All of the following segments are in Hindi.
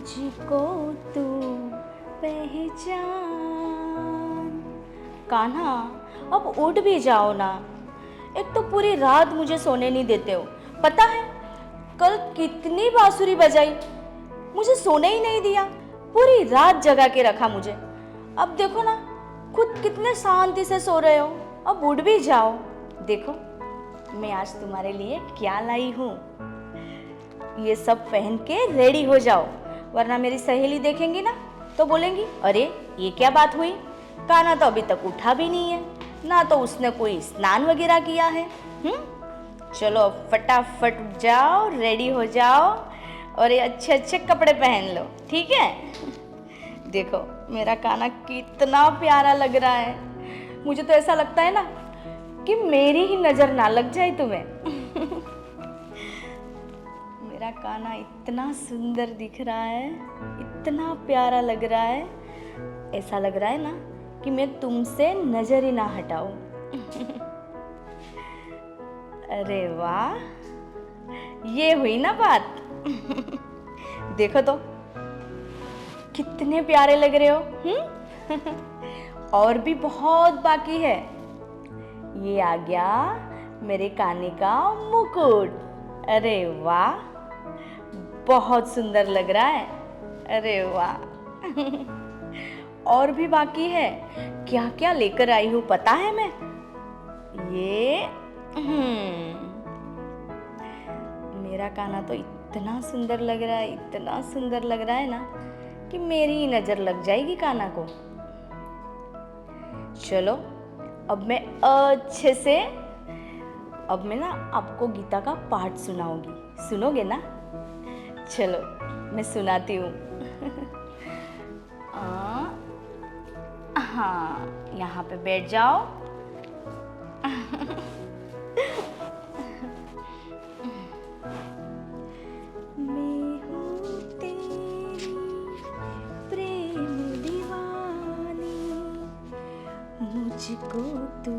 मुझको तू पहचान। कान्हा, अब उठ भी जाओ ना। एक तो पूरी रात मुझे सोने नहीं देते हो। पता है कल कितनी बांसुरी बजाई, मुझे सोने ही नहीं दिया। पूरी रात जगा के रखा मुझे। अब देखो ना, खुद कितने शांति से सो रहे हो। अब उठ भी जाओ। देखो मैं आज तुम्हारे लिए क्या लाई हूँ। ये सब पहन के रेडी हो जाओ, वरना मेरी सहेली देखेंगी ना तो बोलेंगी, अरे ये क्या बात हुई, कान्हा तो अभी तक उठा भी नहीं है, ना तो उसने कोई स्नान वगैरह किया है। चलो फटाफट उठ जाओ, रेडी हो जाओ और ये अच्छे अच्छे कपड़े पहन लो, ठीक है। देखो मेरा कान्हा कितना प्यारा लग रहा है। मुझे तो ऐसा लगता है ना कि मेरी ही नजर ना लग जाए तुम्हें। मेरा कान्हा इतना सुंदर दिख रहा है, इतना प्यारा लग रहा है, ऐसा लग रहा है ना कि मैं तुमसे नजर ही ना हटाऊं। अरे वाह, ये हुई ना बात। देखो तो कितने प्यारे लग रहे हो। और भी बहुत बाकी है। ये आ गया मेरे काने का मुकुट। अरे वाह, बहुत सुंदर लग रहा है। अरे वाह। और भी बाकी है। क्या क्या लेकर आई हूँ पता है मैं? ये मेरा काना तो इतना सुंदर लग रहा है, इतना सुंदर लग रहा है ना कि मेरी ही नजर लग जाएगी काना को। चलो अब मैं अच्छे से, अब मैं ना आपको गीता का पाठ सुनाऊंगी, सुनोगे ना? चलो मैं सुनाती हूँ। हाँ, यहाँ पे बैठ जाओ। मैं हूँ तेरी प्रेम दीवानी, मुझको तू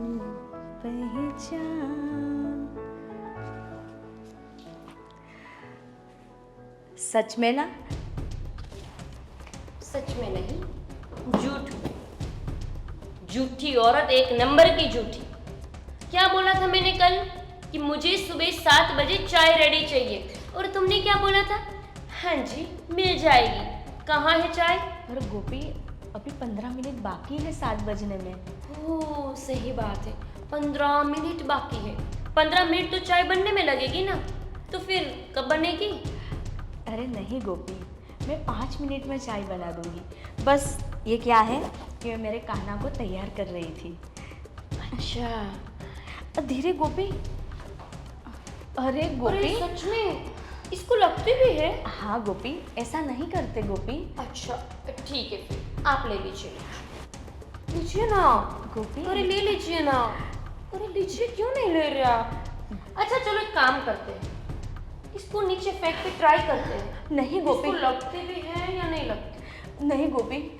पहचान। सच में ना? सच में नहीं, झूठ में। झूठी औरत, एक नंबर की झूठी। क्या बोला था मैंने कल कि मुझे सुबह 7 बजे चाय रेडी चाहिए, और तुमने क्या बोला था? हाँ जी मिल जाएगी। कहाँ है चाय? अरे गोपी, अभी 15 मिनट बाकी है 7 बजने में। ओह सही बात है, 15 मिनट बाकी है। 15 मिनट तो चाय बनने में लगेगी ना, तो फिर कब बनेगी? अरे नहीं गोपी, मैं 5 मिनट में चाय बना दूंगी। बस ये क्या है कि मैं मेरे कान्हा को तैयार कर रही थी। अच्छा धीरे गोपी। अरे गोपी, अरे सच में इसको लगती भी है? हाँ गोपी, ऐसा नहीं करते गोपी। अच्छा ठीक है, फिर आप ले लीजिए। लीजिए ना गोपी। अरे ले लीजिए ना। अरे लीजिए, क्यों नहीं ले रहे आप? अच्छा चलो एक काम करते हैं, इसको नीचे फेंक के ट्राई करते हैं। नहीं गोपी, इसको लगती भी है या नहीं लगती? नहीं गोपी,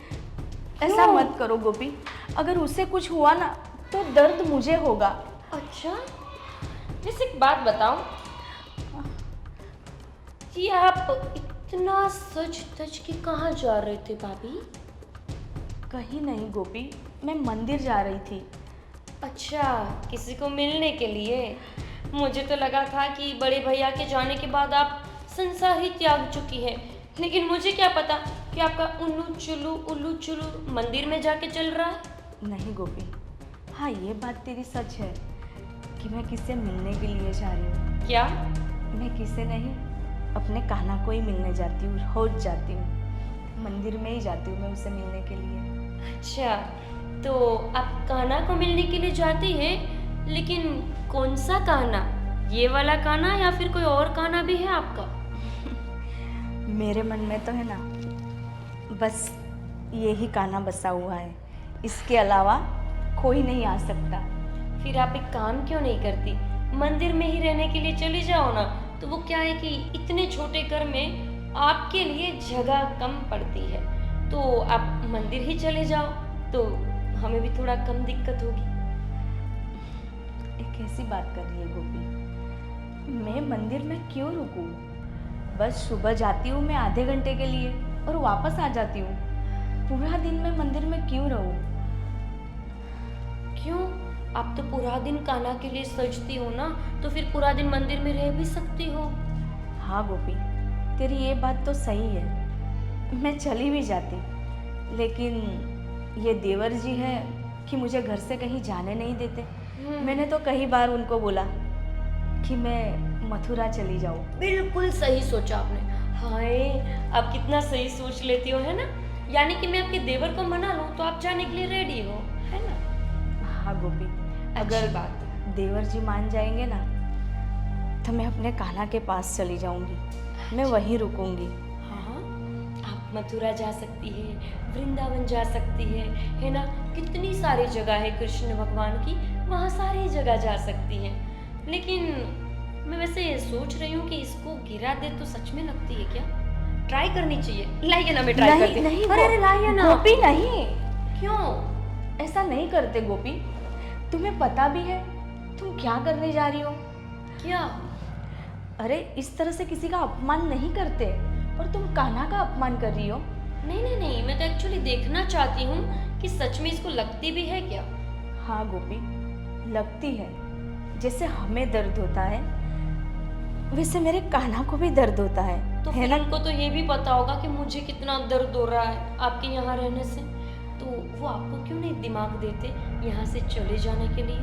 ऐसा मत करो गोपी। अगर उसे कुछ हुआ ना तो दर्द मुझे होगा। अच्छा वैसे एक बात बताओ कि आप इतना सज धज के कहाँ जा रहे थे भाभी? कहीं नहीं गोपी, मैं मंदिर जा रही थी। अच्छा, किसी को मिलने के लिए? मुझे तो लगा था कि बड़े भैया के जाने के बाद आप संसार ही त्याग चुकी हैं, लेकिन मुझे क्या पता कि आपका उल्लू चुल्लू मंदिर में जाके चल रहा है। नहीं गोपी, हाँ ये बात तेरी सच है कि मैं किससे मिलने के लिए जा रही हूँ। क्या? मैं किसे नहीं, अपने कान्हा को ही मिलने जाती हूँ, रोज जाती हूँ। मंदिर में ही जाती हूँ मैं उसे मिलने के लिए। अच्छा, तो आप कान्हा को मिलने के लिए जाती हैं, लेकिन कौन सा कान्हा? ये वाला कान्हा या फिर कोई और कान्हा भी है आपका? मेरे मन में तो है ना, बस यही कान्हा बसा हुआ है, इसके अलावा कोई नहीं आ सकता। फिर आप एक काम क्यों नहीं करती, मंदिर में ही रहने के लिए चली जाओ ना। तो वो क्या है कि इतने छोटे घर में आपके लिए जगह कम पड़ती है, तो आप मंदिर ही चले जाओ, तो हमें भी थोड़ा कम दिक्कत होगी। एक ऐसी बात कर रही है गोपी, मैं मंदिर में क्यों रुकूं? बस सुबह जाती हूँ मैं आधे घंटे के लिए, और वापस आ जाती हूँ। पूरा दिन मैं मंदिर में क्यों रहूँ? क्यों? आप तो पूरा दिन कान्हा के लिए सजती हो ना, तो फिर पूरा दिन मंदिर में रह भी सकती हो। हाँ गोपी, तेरी ये बात तो सही है, मैं चली भी जाती, लेकिन ये देवर जी है कि मुझे घर से कहीं जाने नहीं देते। मैंने तो कई बार उनको बोला कि मैं मथुरा चली जाऊँ। बिल्कुल सही सोचा आपने। हाय, आप कितना सही सोच लेती हो, है ना? यानी कि मैं आपके देवर को मना लूं तो आप जाने के लिए रेडी हो, है ना? हाँ गोपी, अच्छी अगर बात है। देवर जी मान जाएंगे ना तो मैं अपने कान्हा के पास चली जाऊंगी, मैं वहीं रुकूंगी। हाँ, आप मथुरा जा सकती है, वृंदावन जा सकती है ना? कितनी सारी जगह है कृष्ण भगवान की, वहाँ सारी जगह जा सकती है। लेकिन मैं वैसे ये सोच रही हूँ कि इसको गिरा दे तो सच में लगती है क्या? ट्राई करनी चाहिए। लाइए ना, मैं ट्राई करती हूँ। नहीं अरे लाइए ना। गोपी नहीं, क्यों? ऐसा नहीं करते गोपी। तुम्हें पता भी है तुम क्या करने जा रही हो? क्या? अरे इस तरह से किसी का अपमान नहीं करते, और तुम कान्हा का अपमान कर रही हो। नहीं नहीं नहीं, मैं तो एक्चुअली देखना चाहती हूँ कि सच में इसको लगती भी है क्या। हाँ गोपी, लगती है। जैसे हमें दर्द होता है वैसे मेरे कान्हा को भी दर्द होता है, तो है फिर ना? उनको तो ये भी पता होगा कि मुझे कितना दर्द हो रहा है आपके यहाँ रहने से, तो वो आपको क्यों नहीं दिमाग देते यहाँ से चले जाने के लिए?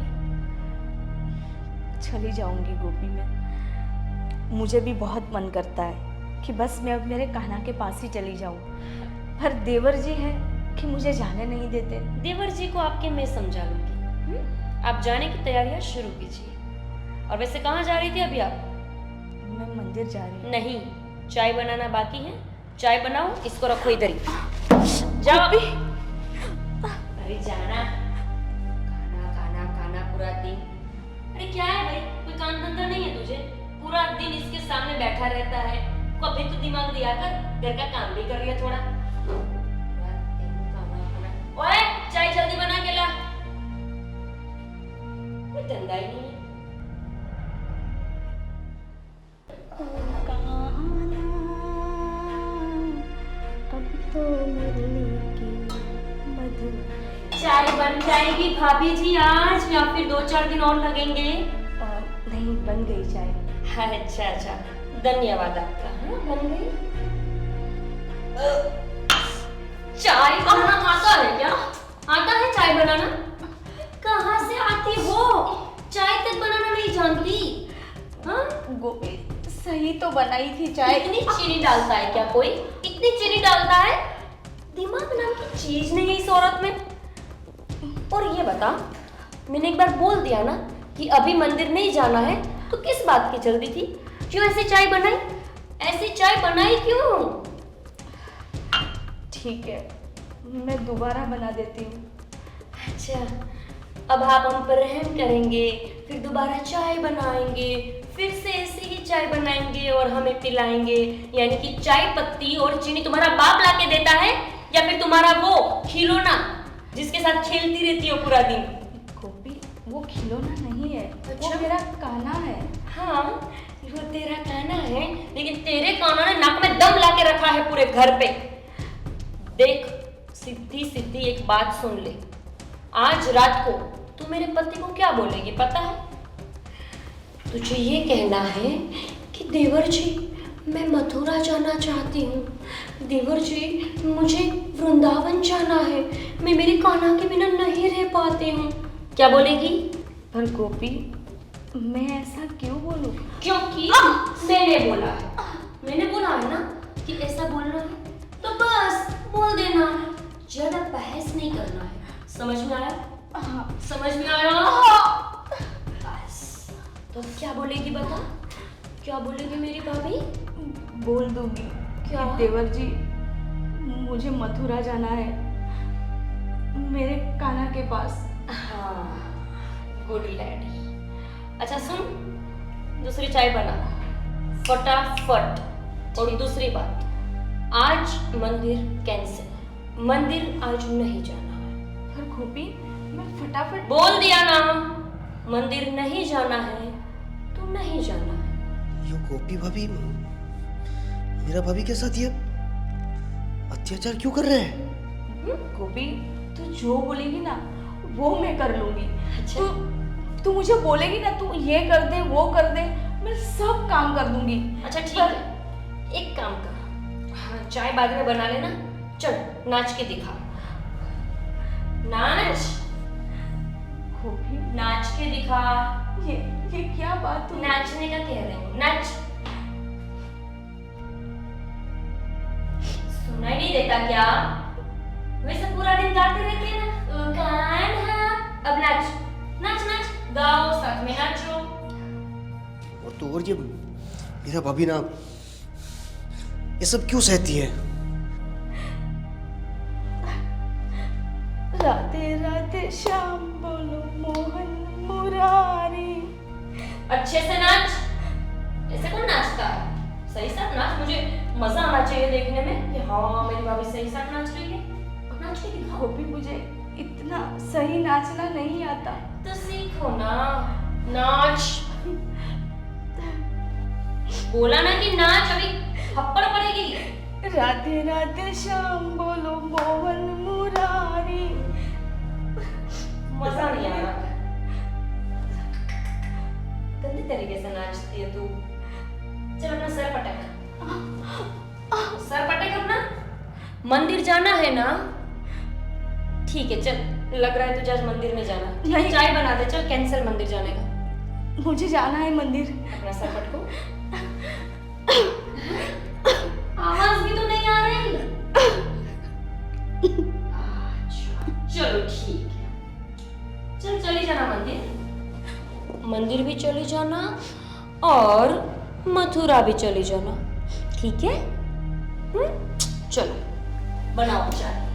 चली जाऊंगी गोपी मैं। मुझे भी बहुत मन करता है कि बस मैं अब मेरे कान्हा के पास ही चली जाऊं, पर देवर जी हैं कि मुझे जाने नहीं देते। देवर जी को आपके मैं समझा लूंगी। आप जाने की तैयारियां शुरू कीजिए। और वैसे कहाँ जा रही थी अभी आप? मैं मंदिर जा रही हूँ। नहीं, चाय बनाना बाकी है। चाय बनाओ, इसको रखो इधर ही। जाओ। अरे जाना। खाना खाना खाना पूरा दिन। अरे क्या है भाई, कोई काम धंधा नहीं है तुझे? पूरा दिन इसके सामने बैठा रहता है। कभी तो दिमाग दिया कर, घर का काम भी कर लिया थोड़ा। पूरा दिन खाना खाना। ओए, चाय जल्दी बना के ला। कोई धंधा ही नहीं है। अब तो मुरली की मधुर। चाय बन जाएगी भाभी जी आज, या फिर 2-4 दिन और लगेंगे? नहीं, बन गई चाय। अच्छा अच्छा, धन्यवाद आपका। हाँ, बन गई। चाय बनाना आता है क्या? आता है चाय बनाना? कहाँ से आती हो? चाय तक बनाना नहीं जानती? हाँ? गोपी, सही तो बनाई थी चाय। इतनी चीनी डालता है क्या कोई? इतनी चीनी डालता है? दिमाग नाम की चीज नहीं है इस औरत में। और ये बता, मैंने एक बार बोल दिया ना कि अभी मंदिर नहीं जाना है, तो किस बात की जल्दी थी? क्यों ऐसी चाय बनाई? ऐसी चाय बनाई क्यों? ठीक है, मैं दोबारा बना देती हूँ। अच्छा, अब आप हम पर रहम करेंगे, फिर दोबारा चाय बनाएंगे, फिर से ऐसी ही चाय बनाएंगे और हमें पिलाएंगे। यानी कि चाय पत्ती और चीनी तुम्हारा बाप लाके देता है, या फिर तुम्हारा वो खिलौना जिसके साथ खेलती रहती हो पूरा दिन? गोपी, वो खिलौना नहीं है। अच्छा? वो मेरा कान्हा है। हाँ, वो तेरा कान्हा है, लेकिन तेरे कान्हा ने नाक में दम लाके रखा है पूरे घर पे। देख, सीधी सीधी एक बात सुन ले, आज रात को तू मेरे पति को क्या बोलेगी पता है? तुझे ये कहना है कि देवर जी, मैं मथुरा जाना चाहती हूँ। देवर जी, मुझे वृंदावन जाना है, मैं मेरे कान्हा के बिना नहीं रह पाती हूँ। क्या बोलेगी? पर गोपी, मैं ऐसा क्यों बोलूं? क्योंकि मैंने बोला है ना कि ऐसा बोलना है, तो बस बोल देना। ज्यादा बहस नहीं करना है। समझ में आया? हाँ। समझ में आया? बस। तो क्या बोलेगी बता? क्या बोलेगी मेरी भाभी? बोल दूंगी क्या? कि देवर जी, मुझे मथुरा जाना है, मेरे कान्हा के पास। हाँ, गुड लैडी। अच्छा सुन, दूसरी चाय बना फटाफट। और दूसरी बात, आज मंदिर कैंसिल, मंदिर आज नहीं जाना है। पर गोपी, मैं फटाफट बोल दिया ना, मंदिर नहीं जाना है तो नहीं जाना है। यो गोपी भाभी, मेरा भाभी के साथ ये अत्याचार क्यों कर रहे हैं? गोपी, तू जो बोलेगी ना वो मैं कर लूंगी। अच्छा। तू मुझे बोलेगी ना, तू ये कर दे वो कर दे, मैं सब काम कर दूंगी। अच्छा ठीक है, एक काम कर, हाँ, चाय बाद में बना लेना। चल नाच के दिखा, नाच, गोपी, नाच के दिखा। ये क्या बात हुई? नाचने का कह रही हूँ, नाच। सुनाई नहीं देता क्या? वैसे पूरा दिन गाते रहते हैं ना, कान्हा। अब नाच, नाच नाच, गाओ, साथ में नाचो। और तो और ये मेरा भाभी ना ये सब क्यों सहती है? राधे राधे श्याम बोलो मोहन मुरारी। अच्छे से नाच, ऐसे कौन नाचता है? सही साथ नाच, मुझे मजा आना चाहिए देखने में कि हाँ मेरी भाभी सही साथ नाच रही है। नाच के दिखाओ। गोपी, मुझे इतना सही नाचना नहीं आता। तो सीखो ना, नाच। बोला ना कि नाच, अभी थप्पड़ पड़ेगी। राधे राधे श्याम बोलो मोहन मुरारी। मजा नहीं आ रहा, गंदे तरीके से नाचती है तू। चल अपना सर पटक, सर पटक अपना। मंदिर जाना है ना? ठीक है चल, लग रहा है तुझे आज मंदिर नहीं जाना। नहीं। चाय बना दे, चल कैंसिल मंदिर जाने का। मुझे जाना है मंदिर। अपना सर पटको। आवाज भी तो नहीं आ रही। अच्छा चलो ठीक है, चल चली जाना मंदिर, मंदिर भी चली जाना और मथुरा भी चली जाना, ठीक है? चलो बनाओ चाय।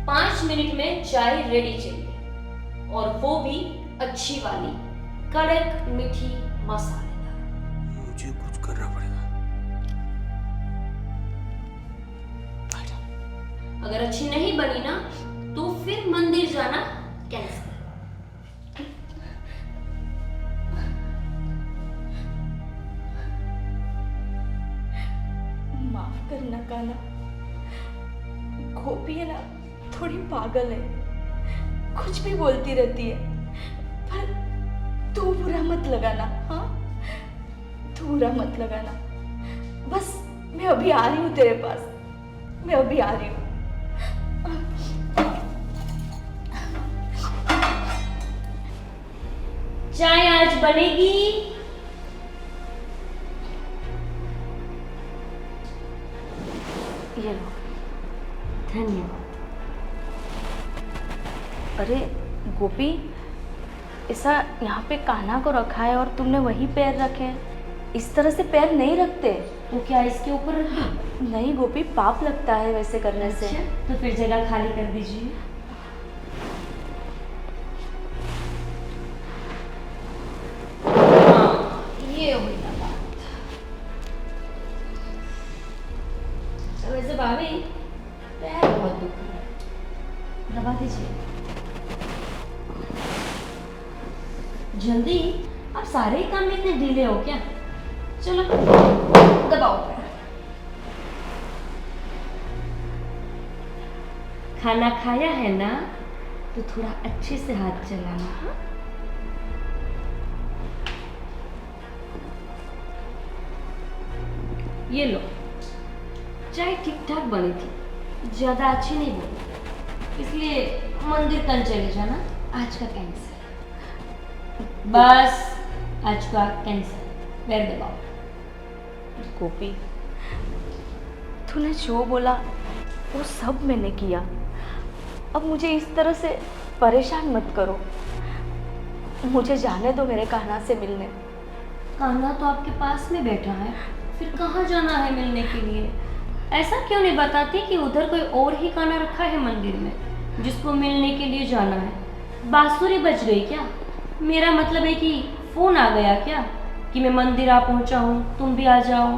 5 मिनट में चाय रेडी चाहिए, और वो भी अच्छी वाली, कड़क मीठी मसालेदार। मुझे कुछ करना पड़ेगा। अगर अच्छी नहीं बनी ना तो फिर मंदिर जाना कैंसिल। माफ करना काना, गोपी है ना थोड़ी पागल है, कुछ भी बोलती रहती है। पर तू बुरा मत लगाना, हाँ? तू बुरा मत लगाना। बस मैं अभी आ रही हूँ तेरे पास, मैं अभी आ रही हूँ। चाय आज बनेगी। ये लो। धन्यवाद। अरे गोपी, ऐसा यहाँ पे कान्हा को रखा है और तुमने वही पैर रखे हैं। इस तरह से पैर नहीं रखते। तो क्या इसके ऊपर रखूं? नहीं गोपी, पाप लगता है वैसे करने से। अच्छा, तो फिर जगह खाली कर दीजिए। हाँ, ये हुई ना बात। वैसे भाभी पैर बहुत दुख रहा है, दबा दीजिए जल्दी। आप सारे ही काम में इतने ढीले हो क्या? चलो दबाओ पैर। खाना खाया है ना, तो थोड़ा अच्छे से हाथ चलाना। हाँ? ये लो, चाय ठीक ठाक बनी थी, ज्यादा अच्छी नहीं बनी, इसलिए मंदिर कल चले जाना, आज का कैंसिल। बस आज का कैंसिल। पैर दबाओ। गोपी, तूने जो बोला वो सब मैंने किया। अब मुझे इस तरह से परेशान मत करो। मुझे जाने दो मेरे कान्हा से मिलने। कान्हा तो आपके पास में बैठा है, फिर कहाँ जाना है मिलने के लिए? ऐसा क्यों नहीं बताती कि उधर कोई और ही कान्हा रखा है मंदिर में जिसको मिलने के लिए जाना है? बांसुरी बज गई क्या? मेरा मतलब है कि फोन आ गया क्या कि मैं मंदिर आ पहुंचा हूँ, तुम भी आ जाओ?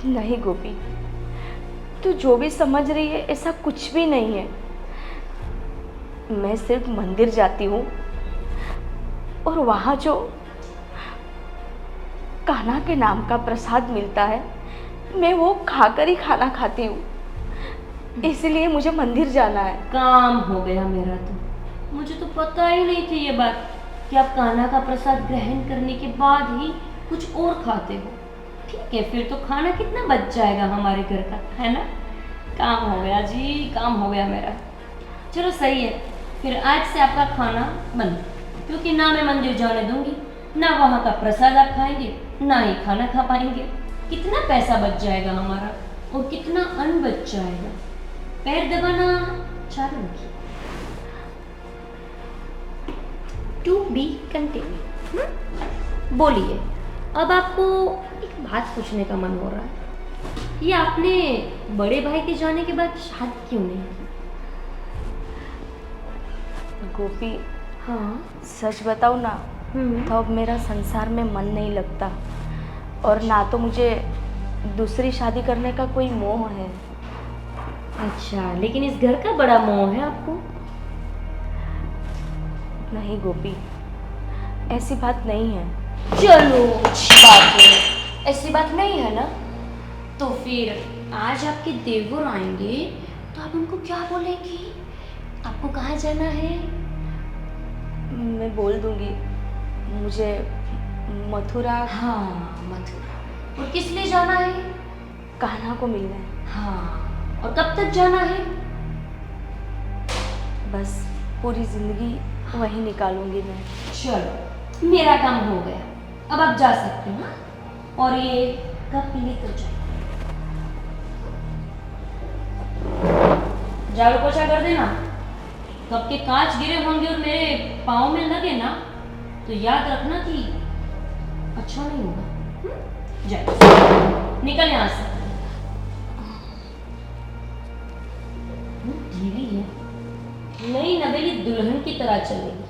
नहीं गोपी, तू जो भी समझ रही है ऐसा कुछ भी नहीं है। मैं सिर्फ मंदिर जाती हूँ और वहाँ जो कान्हा के नाम का प्रसाद मिलता है मैं वो खाकर ही खाना खाती हूँ, इसलिए मुझे मंदिर जाना है। काम हो गया मेरा तो। मुझे तो पता ही नहीं थी ये बात कि आप कान्हा का प्रसाद ग्रहण करने के बाद ही कुछ और खाते हो। ठीक है, फिर तो खाना कितना बच जाएगा हमारे घर का, है ना? काम हो गया जी, काम हो गया मेरा। चलो सही है, फिर आज से आपका खाना बंद, क्योंकि ना मैं मंदिर जाने दूंगी, ना वहाँ का प्रसाद आप खाएंगे, ना ही खाना खा पाएंगे। कितना पैसा बच जाएगा हमारा और कितना अन्न बच जाएगा। पैर दबाना चालू रखिए। To be continue. बोलिए, अब आपको एक बात पूछने का मन हो रहा है, ये आपने बड़े भाई के जाने के बाद शादी क्यों नहीं की? गोपी, हाँ। सच बताऊँ ना, तो अब मेरा संसार में मन नहीं लगता, और ना तो मुझे दूसरी शादी करने का कोई मोह है। अच्छा, लेकिन इस घर का बड़ा मोह है आपको? नहीं गोपी, ऐसी बात नहीं है। चलो अच्छी बात है, ऐसी बात नहीं है ना? तो फिर आज आपके देवर आएंगे तो आप उनको क्या बोलेंगी? आपको कहाँ जाना है? मैं बोल दूंगी, मुझे मथुरा। हाँ, मथुरा। और किस लिए जाना है? कान्हा को मिलना है। हाँ, और कब तक जाना है? बस पूरी जिंदगी वहीं निकालूंगी मैं। चलो, मेरा काम हो गया, अब आप जा सकते हो। और ये कप लेकर जाओ, झाड़ू पोछा कर देना। कप के कांच गिरे होंगे और मेरे पाँव में लगे ना, तो याद रखना कि अच्छा नहीं होगा। जाओ, निकल यहाँ से। ढीली है, नई नवेली दुल्हन की तरह चलेगी।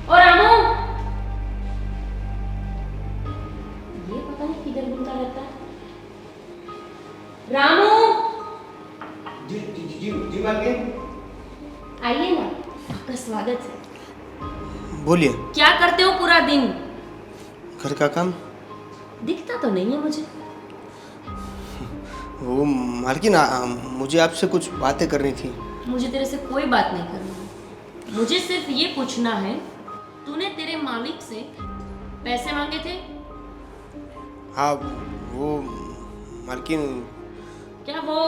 और रामू, ये पता नहीं किधर घूमता रहता है। रामू, जी जी जी जी मालकिन। आइए ना, आपका स्वागत है। बोलिए। क्या करते हो पूरा दिन? घर का काम। दिखता तो नहीं है मुझे। वो मालकिन, मुझे आपसे कुछ बातें करनी थी। मुझे तेरे से कोई बात नहीं करनी है। मुझे सिर्फ ये पूछना है, तूने तेरे मालिक से पैसे मांगे थे? हाँ, वो मालकिन, क्या वो?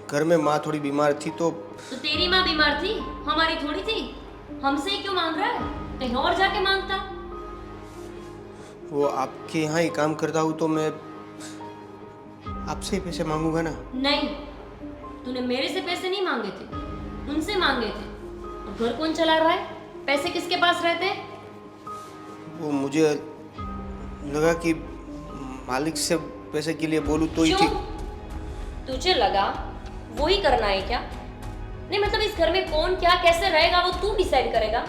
घर में माँ थोड़ी बीमार थी तो तेरी माँ बीमार थी, हमारी थोड़ी थी। हमसे ही क्यों मांग रहा है? कहीं और जाके मांगता। वो आपके यहाँ ही काम करता हूँ तो मैं आपसे ही पैसे मांगूंगा ना। नहीं, तूने मेरे से पैसे नहीं मांगे थे, उनसे मांगे थे। और घर कौन चला रहा है? पैसे किसके पास रहते हैं? वो मुझे लगा कि मालिक से पैसे के लिए बोलूँ तो ही क्यों? ठीक। तुझे लगा वो ही करना है क्या? नहीं, मतलब इस घर में कौन क्या कैसे रहेगा वो तू डिसाइड करेगा।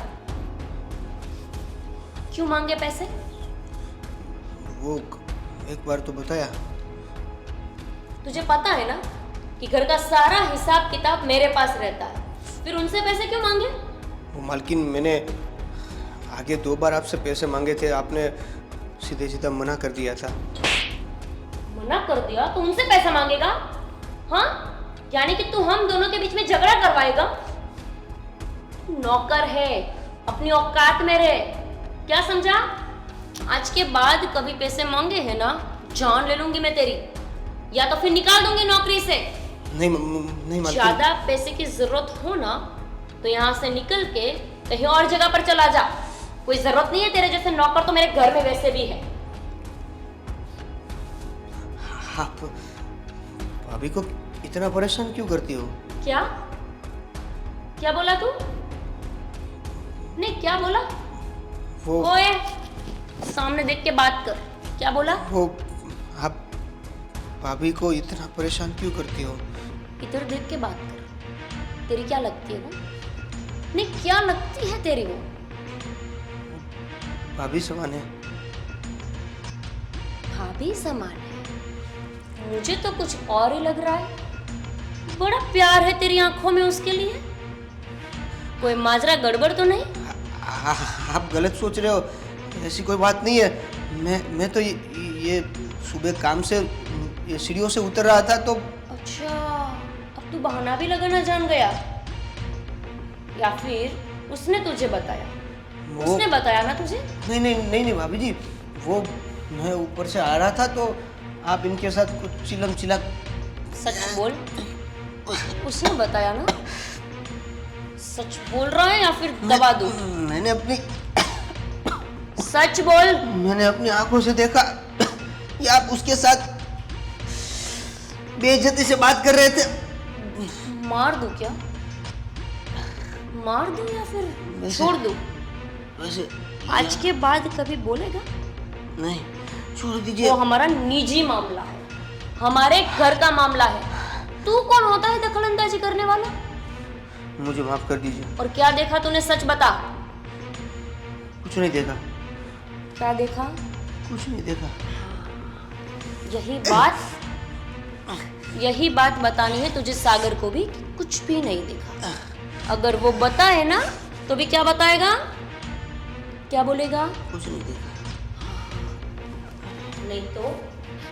क्यों मांगे पैसे? वो एक बार तो बताया। तुझे पता है ना कि घर का सारा हिसाब किताब मेरे पास रहता है, फिर उनसे पैसे क्यों मांगे? वो मालकिन, मैंने आगे 2 बार आपसे पैसे मांगे थे, आपने सीधे सीधा मना कर दिया था। मना कर दिया तो उनसे पैसा मांगेगा? हाँ, यानी कि तू हम दोनों के बीच में झगड़ा करवाएगा? नौकर है, अपनी औकात में रहे। क्या समझा? आज के बाद कभी पैसे मांगे हैं ना, जान ले लूंगी मैं तेरी, या तो फिर निकाल दूंगी नौकरी से। नहीं मालकिन। ज्यादा पैसे की जरूरत हो ना तो यहाँ से निकल के कहीं और जगह पर चला जा। कोई जरूरत नहीं है तेरे जैसे नौकर तो मेरे घर में वैसे भी है। आप भाभी को इतना परेशान क्यों करती हो? क्या क्या बोला तू? नहीं, क्या बोला? वो ओए, सामने देख के बात कर। क्या बोला? वो आप भाभी को इतना परेशान क्यों करती हो? इधर देख के बात कर। तेरी क्या लगती है वो? नहीं, क्या लगती है तेरी वो? भाभी समान है। भाभी समान है? मुझे तो कुछ और ही लग रहा है। बड़ा प्यार है तेरी आंखों में उसके लिए। कोई माजरा गड़बड़ तो नहीं? आप गलत सोच रहे हो। ऐसी कोई बात नहीं है। मैं तो ये सुबह काम से ये सीढ़ियों से उतर रहा था तो अच्छा, अब तू बहाना भी लगाना जान गया, या फिर उसने तुझे बताया? उसने बताया ना तुझे? नहीं नहीं नहीं नहीं भाभी जी, वो मैं ऊपर से आ रहा था तो आप इनके साथ कुछ चिलम चिला। सच बोल, उसने बताया ना? सच बोल रहा है या फिर दबा दूं? मैंने सच बोल। अपनी आंखों से देखा कि आप उसके साथ बेइज्जती से बात कर रहे थे। मार दूं क्या? मार दूं या फिर छोड़ दूं? वैसे आज के बाद कभी बोलेगा? नहीं, छोड़ दीजिए। वो हमारा निजी मामला है, हमारे घर का मामला है। तू कौन होता है दखल अंदाजी करने वाला? मुझे माफ कर दीजिए। और क्या देखा तूने, सच बता। कुछ नहीं देखा। क्या देखा? कुछ नहीं देखा। यही बात बतानी है तुझे सागर को भी कि कुछ भी नहीं देखा। अगर वो बताए ना तो भी क्या बताएगा? क्या बोलेगा? कुछ नहीं देखा। नहीं तो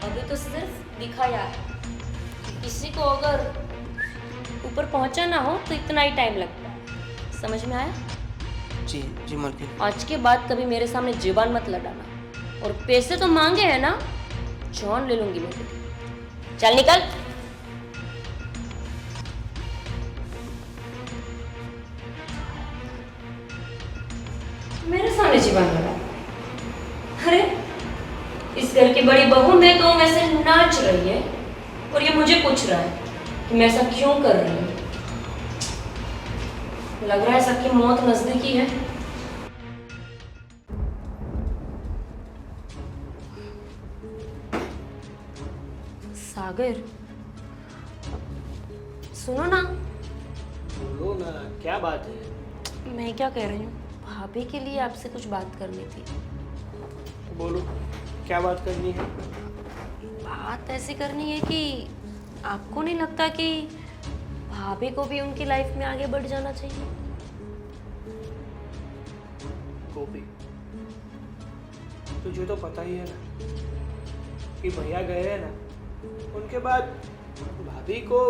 अभी तो सिर्फ दिखाया है। किसी को अगर ऊपर पहुंचा ना हो तो इतना ही टाइम लगता है। समझ में आया? जी जी मालकिन। आज के बाद कभी मेरे सामने जुबान मत लड़ाना। और पैसे तो मांगे हैं ना, जान ले लूंगी मैं तेरी। चल निकल। मेरे सामने जुबान लड़ा? अरे इस घर की बड़ी बहू में तो वैसे नाच रही है और ये मुझे पूछ रहा है कि मैं ऐसा क्यों कर रही हूँ। लग रहा है सबकी मौत नजदीकी है। सागर, सुनो ना। बोलो ना, क्या बात है? मैं क्या कह रही हूँ, भाभी के लिए आपसे कुछ बात करनी थी। बोलो, क्या बात करनी है? बात ऐसी करनी है कि आपको नहीं लगता कि भाभी को भी उनकी लाइफ में आगे बढ़ जाना चाहिए? गोपी, तुझे तो पता ही है ना कि भैया गए हैं ना, उनके बाद भाभी को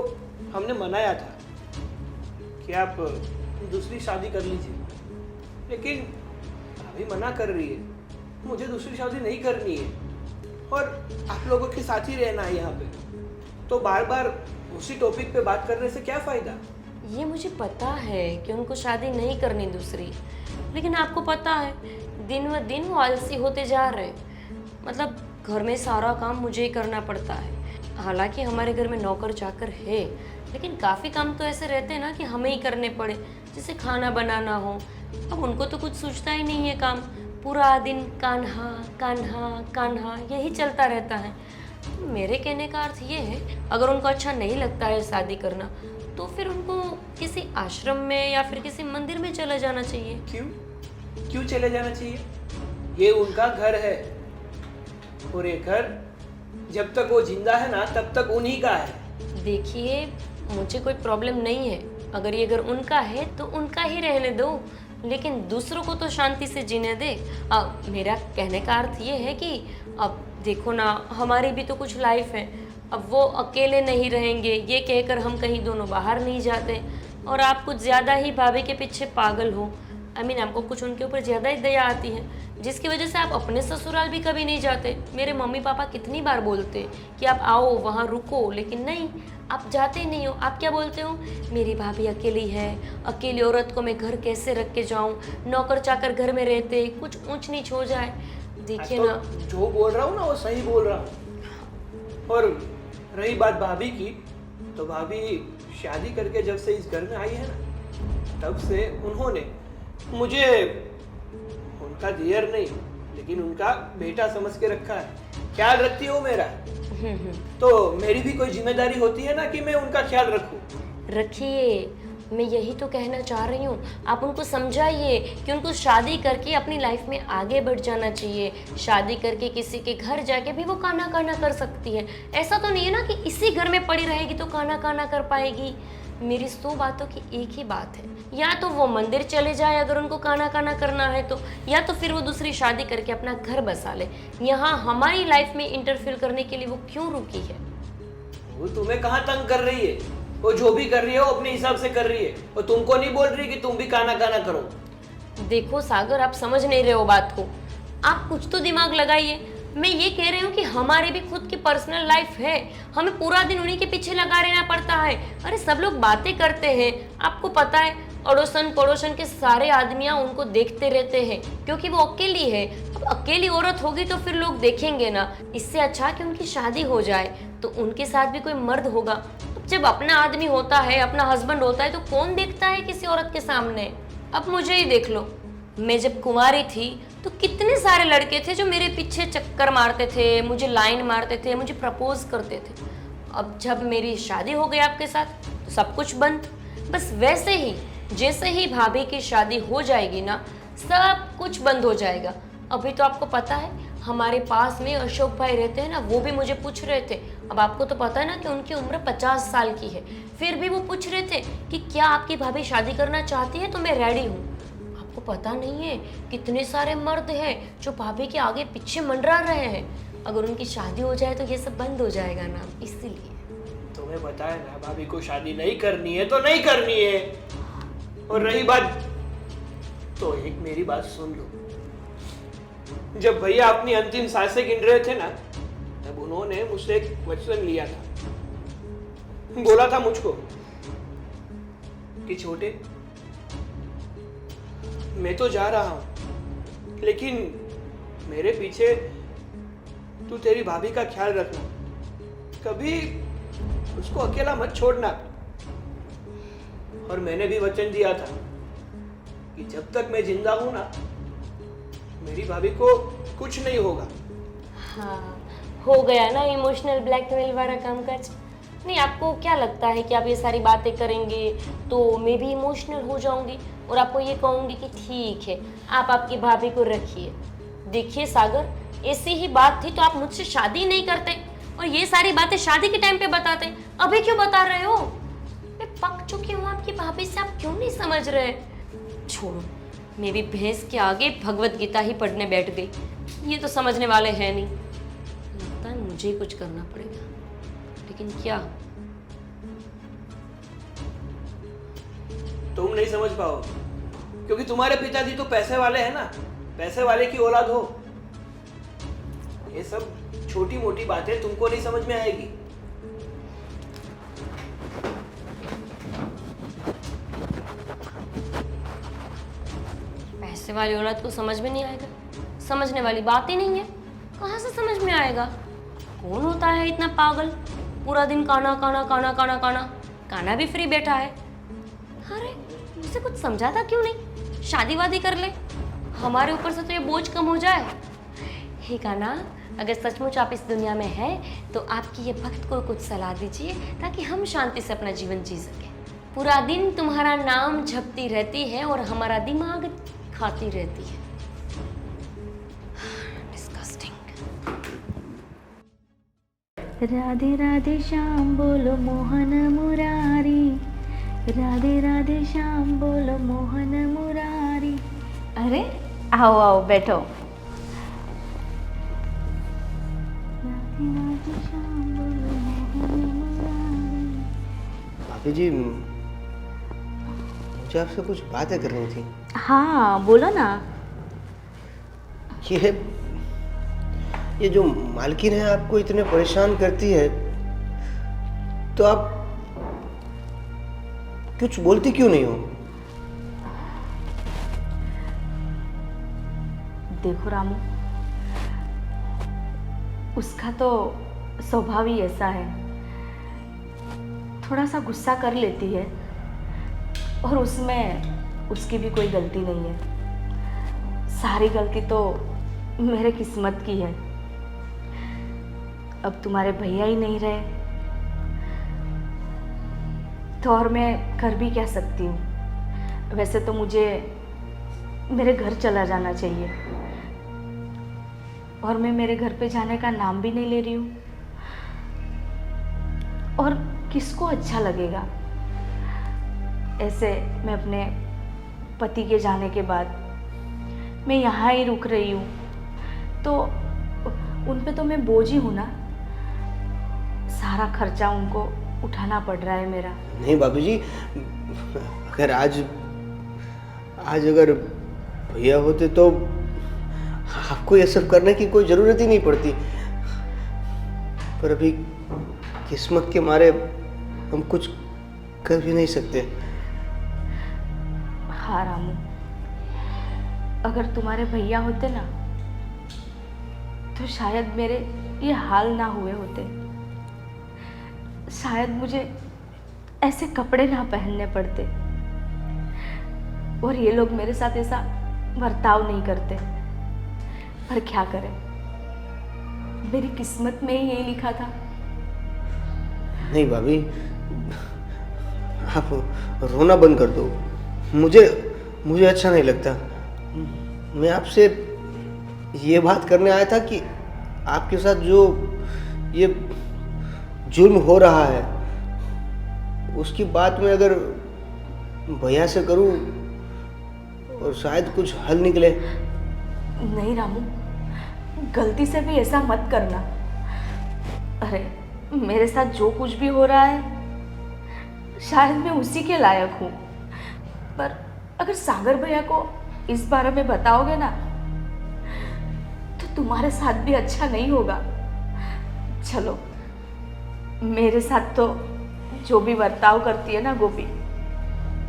हमने मनाया था कि आप दूसरी शादी कर लीजिए, लेकिन भाभी मना कर रही है। मुझे दूसरी शादी नहीं करनी है और आप लोगों के साथ ही रहना है यहाँ पे, तो बार बार उसी टॉपिक पे बात करने से क्या फ़ायदा? ये मुझे पता है कि उनको शादी नहीं करनी दूसरी, लेकिन आपको पता है दिन व दिन वो आलसी होते जा रहे। मतलब घर में सारा काम मुझे ही करना पड़ता है। हालांकि हमारे घर में नौकर चाकर है, लेकिन काफ़ी काम तो ऐसे रहते हैं ना कि हमें ही करने पड़े, जैसे खाना बनाना हो। अब उनको तो कुछ सूझता ही नहीं है काम, पूरा दिन कान्हा कान्हा कान्हा यही चलता रहता है। मेरे कहने का अर्थ ये है, अगर उनको अच्छा नहीं लगता है शादी करना, तो फिर उनको किसी आश्रम में या फिर किसी मंदिर में चला जाना चाहिए। क्यों चले जाना चाहिए? ये उनका घर है और ये घर जब तक वो जिंदा है ना तब तक उन्हीं का है। देखिए, मुझे कोई प्रॉब्लम नहीं है, अगर ये घर उनका है तो उनका ही रहने दो, लेकिन दूसरों को तो शांति से जीने दे। अब मेरा कहने का अर्थ ये है कि अब देखो ना, हमारी भी तो कुछ लाइफ है। अब वो अकेले नहीं रहेंगे ये कहकर हम कहीं दोनों बाहर नहीं जाते, और आप कुछ ज़्यादा ही भाभी के पीछे पागल हो। आपको कुछ उनके ऊपर ज़्यादा ही दया आती है, जिसकी वजह से आप अपने ससुराल भी कभी नहीं जाते। मेरे मम्मी पापा कितनी बार बोलते कि आप आओ वहाँ रुको, लेकिन नहीं, आप जाते नहीं हो। आप क्या बोलते हो, मेरी भाभी अकेली है, अकेली औरत को मैं घर कैसे रख के जाऊँ, नौकर चाकर घर में रहते, कुछ ऊंच नीच हो जाए। देखिए ना, जो बोल रहा हूँ ना वो सही बोल रहा हूँ। और रही बात भाभी की, तो भाभी शादी करके जब से इस घर में आई है ना, तब से उन्होंने मुझे उनका दियर नहीं लेकिन उनका बेटा समझ के रखा है। ख्याल रखती हो मेरा, तो मेरी भी कोई जिम्मेदारी होती है ना कि मैं उनका ख्याल रखूं। रखिए, मैं यही तो कहना चाह रही हूँ। आप उनको समझाइए कि उनको शादी करके अपनी लाइफ में आगे बढ़ जाना चाहिए। शादी करके किसी के घर जाके भी वो काना काना कर सकती है। ऐसा तो नहीं है ना कि इसी घर में पड़ी रहेगी तो काना काना कर पाएगी। मेरी 100 बातों की एक ही बात है, या तो वो मंदिर चले जाए अगर उनको काना काना करना है तो, या तो फिर वो दूसरी शादी करके अपना घर बसा ले। यहाँ हमारी लाइफ में इंटरफेयर करने के लिए वो क्यों रुकी है? वो तुम्हें कहाँ तंग कर रही है? वो जो भी कर रही है वो अपने हिसाब से कर रही है, और तुमको नहीं बोल रही कि तुम भी काना काना करो। देखो सागर, आप समझ नहीं रहे हो बात को। आप कुछ तो दिमाग लगाइए। मैं ये कह रही हूँ कि हमारी भी खुद की पर्सनल लाइफ है, हमें पूरा दिन उन्हीं के पीछे लगा रहना पड़ता है। अरे सब लोग बातें करते हैं, आपको पता है, अड़ोसन पड़ोसन के सारे आदमियां उनको देखते रहते हैं क्योंकि वो अकेली है। अब अकेली औरत होगी तो फिर लोग देखेंगे ना। इससे अच्छा कि उनकी शादी हो जाए तो उनके साथ भी कोई मर्द होगा। अब जब अपना आदमी होता है, अपना हस्बैंड होता है, तो कौन देखता है किसी औरत के सामने? अब मुझे ही देख लो, मैं जब कुंवारी थी तो कितने सारे लड़के थे जो मेरे पीछे चक्कर मारते थे, मुझे लाइन मारते थे, मुझे प्रपोज करते थे। अब जब मेरी शादी हो गई आपके साथ तो सब कुछ बंद। बस वैसे ही जैसे ही भाभी की शादी हो जाएगी ना, सब कुछ बंद हो जाएगा। अभी तो आपको पता है हमारे पास में अशोक भाई रहते हैं ना, वो भी मुझे पूछ रहे थे। अब आपको तो पता है ना कि उनकी उम्र 50 साल की है, फिर भी वो पूछ रहे थे कि क्या आपकी भाभी शादी करना चाहती है तो मैं रेडी हूँ। आपको पता नहीं है कितने सारे मर्द हैं जो भाभी के आगे पीछे मंडरा रहे हैं। अगर उनकी शादी हो जाए तो ये सब बंद हो जाएगा ना, इसीलिए। तुम्हें पता है ना, भाभी को शादी नहीं करनी है तो नहीं करनी है। और रही बात, तो एक मेरी बात सुन लो। जब भैया अपनी अंतिम सांसें गिन रहे थे ना, तब उन्होंने मुझसे एक वचन लिया था। बोला था मुझको कि छोटे, मैं तो जा रहा हूं, लेकिन मेरे पीछे तू तेरी भाभी का ख्याल रखना, कभी उसको अकेला मत छोड़ना। और मैंने भी वचन दिया था कि जब तक मैं जिंदा हूं ना, मेरी भाभी को कुछ नहीं होगा। हाँ, हो गया ना इमोशनल ब्लैकमेल वाला कामकाज। नहीं, आपको क्या लगता है कि आप ये सारी बातें करेंगे तो मैं भी इमोशनल हो जाऊंगी और आपको ये कहूंगी कि ठीक है, आप आपकी भाभी को रखिए। देखिए सागर, ऐसी ही बात थी तो आप मुझसे शादी नहीं करते और ये सारी बातें शादी के टाइम पे बताते। अभी क्यों बता रहे हो? मैं पक चुकी हूँ आपकी भाभी से, आप क्यों नहीं समझ रहे? छोड़ो, मैं भी भैंस के आगे भगवत गीता ही पढ़ने बैठ गई। ये तो समझने वाले हैं नहीं। लगता है मुझे ही कुछ करना पड़ेगा, लेकिन क्या? तुम नहीं समझ पाओ क्योंकि तुम्हारे पिताजी तो पैसे वाले हैं ना, पैसे वाले की औलाद हो। ये सब छोटी मोटी बातें तुमको नहीं समझ में आएगी। पैसे वाली औरत को समझ में नहीं आएगा? समझने वाली बात ही नहीं है, कहाँ से समझ में आएगा? कौन होता है इतना पागल, पूरा दिन काना काना काना काना काना, काना भी फ्री बैठा है। अरे मुझे कुछ समझाता क्यों नहीं? शादी वादी कर ले, हमारे ऊपर से तो ये बोझ कम हो जाए। हे काना, अगर सचमुच आप इस दुनिया में हैं तो आपकी ये भक्त को कुछ सलाह दीजिए ताकि हम शांति से अपना जीवन जी सकें। पूरा दिन तुम्हारा नाम जपती रहती है और हमारा दिमाग खाती रहती है। राधे राधे श्याम बोलो मोहन मुरारी, राधे राधे श्याम बोलो मोहन मुरारी। अरे आओ आओ बैठो। राधे राधे श्याम बोलो मोहन मुरारी। भाभी जी, मुझे आपसे कुछ बातें करनी थी। हाँ बोलो ना। ये जो मालकिन है आपको इतने परेशान करती है, तो आप कुछ बोलती क्यों नहीं हो? देखो रामू, उसका तो स्वभाव ही ऐसा है, थोड़ा सा गुस्सा कर लेती है और उसमें उसकी भी कोई गलती नहीं है। सारी गलती तो मेरे किस्मत की है। अब तुम्हारे भैया ही नहीं रहे तो और मैं कर भी क्या सकती हूँ। वैसे तो मुझे मेरे घर चला जाना चाहिए और मैं मेरे घर पे जाने का नाम भी नहीं ले रही हूँ। और किसको अच्छा लगेगा ऐसे मैं अपने पति के जाने के बाद मैं यहाँ ही रुक रही हूँ, तो उन पे तो मैं बोझ ही हूँ ना। सारा खर्चा उनको उठाना पड़ रहा है मेरा। नहीं भाभी जी, अगर आज अगर भैया होते तो आपको ये सब करने की कोई ज़रूरत ही नहीं पड़ती। पर अभी किस्मत के मारे हम कुछ कर भी नहीं सकते। हाँ रामू, अगर तुम्हारे भैया होते ना तो शायद मेरे ये हाल ना हुए होते। शायद मुझे ऐसे कपड़े ना पहनने पड़ते और ये लोग मेरे साथ ऐसा बर्ताव नहीं करते। पर क्या करें, मेरी किस्मत में ही यही लिखा था। नहीं भाभी, आप रोना बंद कर दो। मुझे अच्छा नहीं लगता। मैं आपसे ये बात करने आया था कि आपके साथ जो ये जुल्म हो रहा है उसकी बात मैं अगर भैया से करूं और शायद कुछ हल निकले। नहीं रामू, गलती से भी ऐसा मत करना। अरे मेरे साथ जो कुछ भी हो रहा है शायद मैं उसी के लायक हूँ, पर अगर सागर भैया को इस बारे में बताओगे ना तो तुम्हारे साथ भी अच्छा नहीं होगा। चलो, मेरे साथ तो जो भी बर्ताव करती है ना गोपी,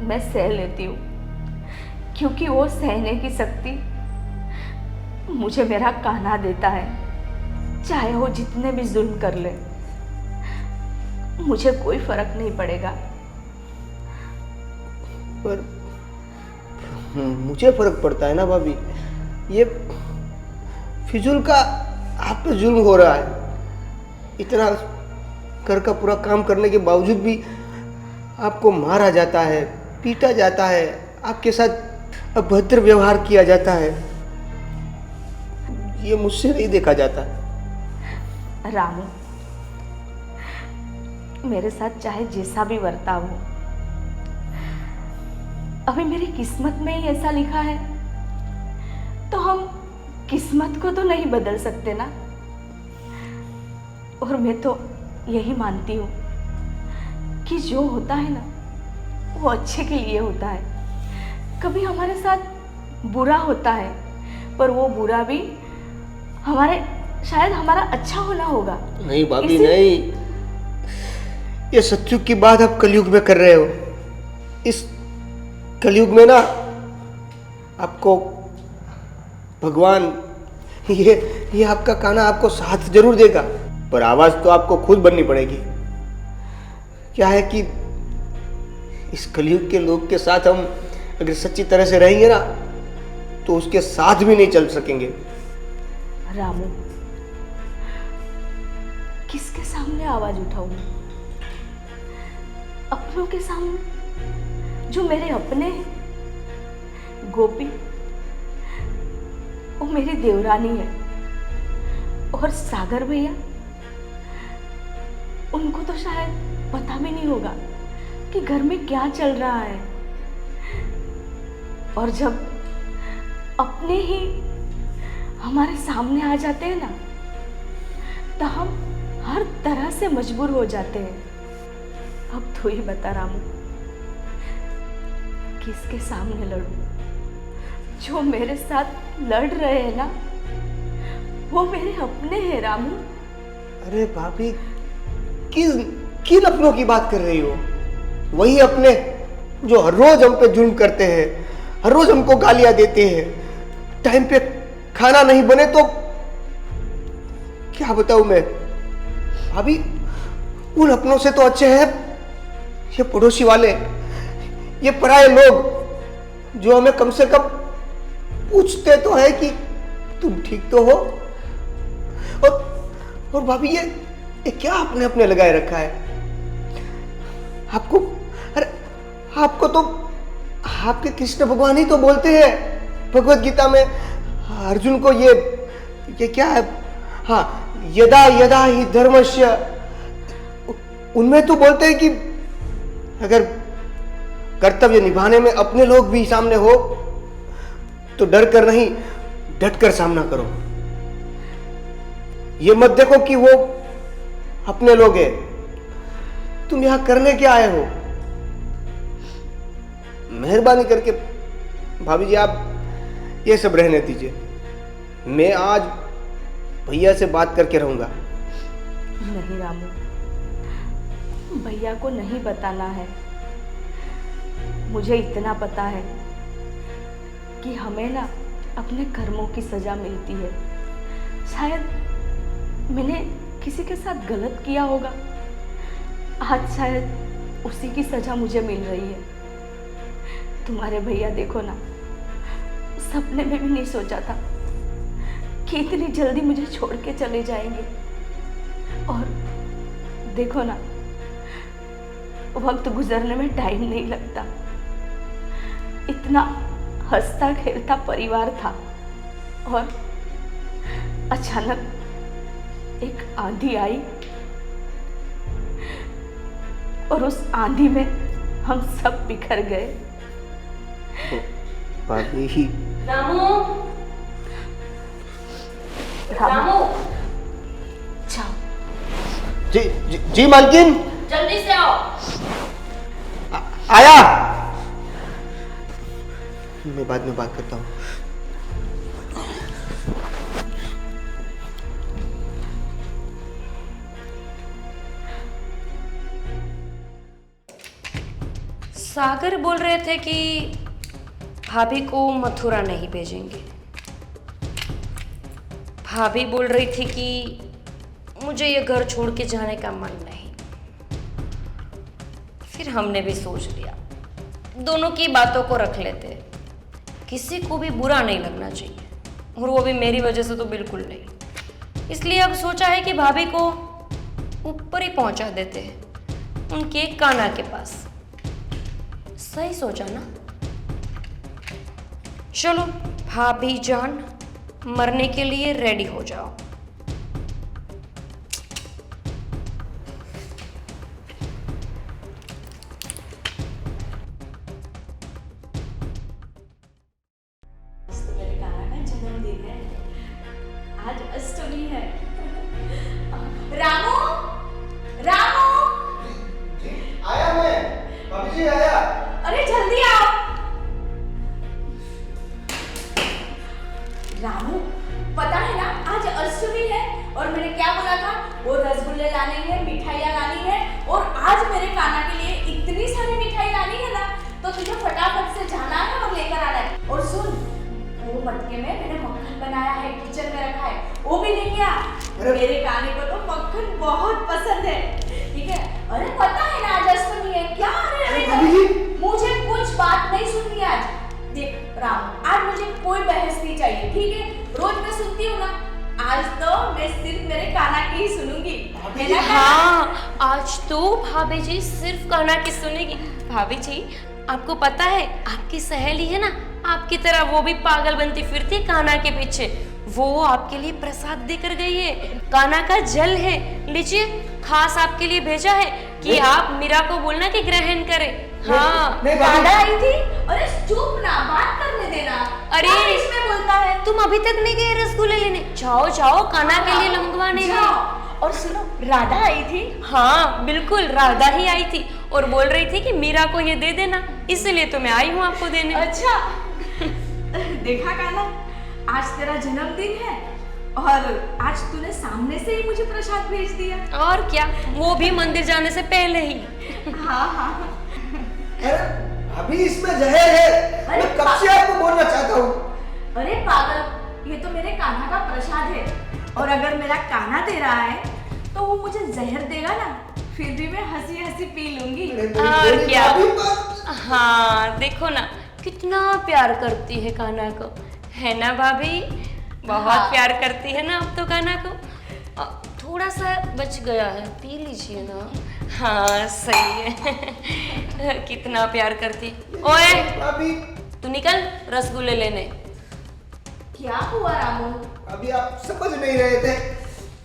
मैं सह लेती हूँ, क्योंकि वो सहने की शक्ति मुझे मेरा कान्हा देता है। चाहे वो जितने भी जुल्म कर ले, मुझे कोई फर्क नहीं पड़ेगा। पर मुझे फर्क पड़ता है ना भाभी। ये फिजूल का आप पे जुल्म हो रहा है। इतना घर का पूरा काम करने के बावजूद भी आपको मारा जाता है, पीटा जाता है, आपके साथ अभद्र व्यवहार किया जाता है। ये मुझसे नहीं देखा जाता। रामू, मेरे साथ चाहे जैसा भी बर्ताव हो, अभी मेरी किस्मत में ही ऐसा लिखा है, तो हम किस्मत को तो नहीं बदल सकते ना। और मैं तो यही मानती हूँ कि जो होता है ना वो अच्छे के लिए होता है। कभी हमारे साथ बुरा होता है, पर वो बुरा भी शायद हमारा अच्छा होना होगा। नहीं भाभी, नहीं, ये सत्युग की बात आप कलयुग में कर रहे हो। इस कलयुग में ना आपको भगवान ये आपका कान्हा आपको साथ जरूर देगा, पर आवाज तो आपको खुद बननी पड़ेगी। क्या है कि इस कलयुग के लोग के साथ हम अगर सच्ची तरह से रहेंगे ना तो उसके साथ भी नहीं चल सकेंगे। रामू, किसके सामने आवाज उठाऊं? अपनों के सामने जो मेरे अपने हैं। गोपी वो मेरी देवरानी है, और सागर भैया, उनको तो शायद पता भी नहीं होगा कि घर में क्या चल रहा है। और जब अपने ही हमारे सामने आ जाते हैं ना, तो हम हर तरह से मजबूर हो जाते हैं। अब तो ही बता रामू, किसके सामने लड़ूं? जो मेरे साथ लड़ रहे हैं ना वो मेरे अपने हैं रामू। अरे भाभी, किन अपनों की बात कर रही हो? वही अपने जो हर रोज हम पे जुल्म करते हैं, हर रोज हमको गालियां देते हैं, टाइम पे खाना नहीं बने तो क्या बताऊं मैं। भाभी, उन अपनों से तो अच्छे हैं ये पड़ोसी वाले, ये पराये लोग जो हमें कम से कम पूछते तो है कि तुम ठीक तो हो। और भाभी, ये क्या आपने अपने लगाए रखा है? आपको तो आपके कृष्ण भगवान ही तो बोलते हैं भगवत गीता में अर्जुन को, ये क्या है, हाँ, यदा यदा ही धर्मस्य, उनमें तो बोलते हैं कि अगर कर्तव्य निभाने में अपने लोग भी सामने हो तो डर कर नहीं, डट कर सामना करो। ये मत देखो कि वो अपने लोग हैं, तुम यहां करने क्या आए हो। मेहरबानी करके भाभी जी आप ये सब रहने दीजिए। मैं आज भैया से बात करके रहूंगा। नहीं रामू, भैया को नहीं बताना है। मुझे इतना पता है कि हमें ना अपने कर्मों की सजा मिलती है। शायद मैंने किसी के साथ गलत किया होगा, आज शायद उसी की सजा मुझे मिल रही है। तुम्हारे भैया देखो ना, सपने में भी नहीं सोचा था कि इतनी जल्दी मुझे छोड़ के चले जाएंगे। और देखो ना, वक्त गुजरने में टाइम नहीं लगता। इतना हंसता खेलता परिवार था और अचानक एक आंधी आई और उस आंधी में हम सब बिखर गए। भाभी रामू, रामू, जाओ। जी मालकिन, जल्दी से आओ। आया। मैं बाद में बात करता हूँ। सागर बोल रहे थे कि भाभी को मथुरा नहीं भेजेंगे। भाभी बोल रही थी कि मुझे ये घर छोड़ के जाने का मन नहीं। फिर हमने भी सोच लिया दोनों की बातों को रख लेते, किसी को भी बुरा नहीं लगना चाहिए, और वो भी मेरी वजह से तो बिल्कुल नहीं। इसलिए अब सोचा है कि भाभी को ऊपर ही पहुंचा देते हैं, उनके कान्हा के पास। सही सोचा ना? चलो भाभी जान, मरने के लिए रेडी हो जाओ। मेरे कान्हा का जन्मदिन है, आज अष्टमी है। रामू, रामू, आया मैं, भाभी जी आया। अरे जल्दी आओ। रामू, पता है ना आज अष्टमी है और मैंने क्या बोला था, वो रसगुल्ले लाने हैं, मिठाइयाँ लानी है, और आज मेरे कान्हा के लिए इतनी सारी मिठाई लानी है ना, तो तुझे फटाफट से जाना है और लेकर आना है। और सुन, वो मटके में मैंने मक्खन बनाया है, किचन में रखा है, वो भी लेके आ। मेरे कान्हे को तो मक्खन बहुत पसंद है, ठीक है? अरे पता है ना आज अष्टमी है। क्या मुझे कुछ बात नहीं सुननी आज। देख राम, आज मुझे कोई बहस नहीं चाहिए, ठीक है? रोज मैं सुनती हूँ ना, आज तो मैं सिर्फ मेरे कान्हा की ही सुनूंगी। है ना? हाँ, आज तो भाभी जी सिर्फ कान्हा की सुनेगी। भाभी जी, आपको पता है आपकी सहेली है ना, आपकी तरह वो भी पागल बनती फिरती कान्हा के पीछे। वो आपके लिए प्रसाद देकर गई है, कान्हा का जल है, लीजिए, खास आपके लिए भेजा है कि आप मीरा को बोलना कि ग्रहण करें। हाँ, दादा आई थी। अरे चुप ना, बात करने देना। अरे क्या इसमें बोलता है? तुम अभी तक नहीं गए रसगुल्ले लेने? जाओ जाओ, कान्हा के लिए मंगवाने हैं। और सुनो, राधा आई थी। हाँ बिल्कुल, राधा ही आई थी और बोल रही थी कि मीरा को ये दे देना, इसलिए तो मैं आई हूँ आपको देने। अच्छा देखा कान्हा, आज तेरा जन्मदिन है और आज तूने सामने से ही मुझे प्रसाद भेज दिया। और क्या, वो भी मंदिर जाने से पहले ही। हाँ हाँ। अरे अभी इसमें जहर है, मैं कब से आपको बोलना चाहता हूँ। अरे पागल, ये तो मेरे कान्हा का प्रसाद है, और अगर मेरा कान्हा दे रहा है तो वो मुझे जहर देगा ना, फिर भी मैं हंसी हंसी पी लूंगी। और क्या। हाँ देखो ना, कितना प्यार करती है कान्हा को, है ना भाभी? बहुत हाँ। प्यार करती है ना अब तो कान्हा को। थोड़ा सा बच गया है, पी लीजिए ना। हाँ सही है। कितना प्यार करती। ओए अभी तू निकल रसगुल्ले लेने। क्या हुआ रामू? अभी आप समझ नहीं रहे थे,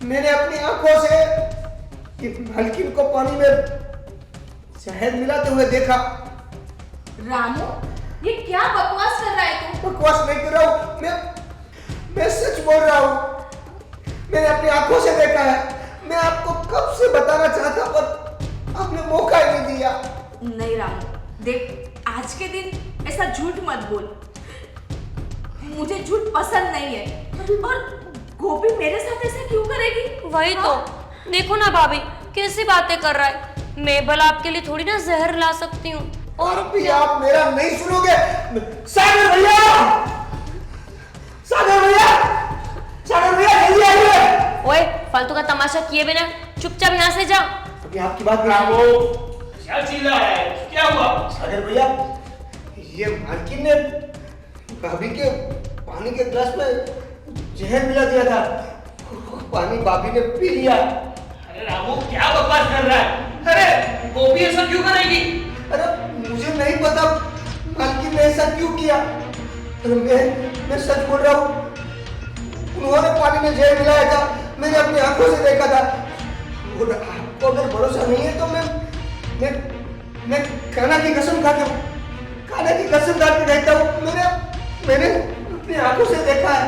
मैंने अपनी आंखों से कि मालकिन को पानी में शहद मिलाते हुए देखा रामू, ये क्या बकवास कर रहा है तू? बकवास नहीं कर रहा हूँ, मैं सच बोल रहा हूँ। मैंने अपनी आंखों से देखा है। मैं आपको कब से बताना चाहता पर आपने मौका ही नहीं दिया। नहीं रामू, देख आज के दिन ऐसा झूठ मत बोल। मुझे झूठ पसंद नहीं है। और गोपी मेरे साथ ऐसा क्यों करेगी? वही तो, देखो ना भाभी कैसी बातें कर रहा है। मैं भला आपके लिए थोड़ी ना जहर ला सकती हूँ। और भी आप मेरा नहीं सुनोगे। सागर भैया, सागर भैया, सागर भैया जल्दी आइए। ओए, फालतू का तमाशा किए बिना चुपचाप यहाँ से जा। अभी आपकी बात रामू, क्या चिल्ला रहा है? क्या हुआ? सागर भैया, ये मालकिन ने भाभी के पानी के गिलास में जहर मिला दिया था। पानी भाभी ने पी लिया। अरे रामू, क्या बकवास कर रहा है? अरे गोपी ऐसा क्यों करेगी? अरे मुझे नहीं पता मालकिन ने ऐसा क्यों किया। अरे मैं सच बोल रहा हूँ। उन्होंने पानी में जहर मिलाया था। मैंने अपनी आंखों से देखा था। और आपको अगर भरोसा नहीं है तो मैं खाना की कसम खा के कहता हूँ। मैंने अपनी आंखों से देखा है।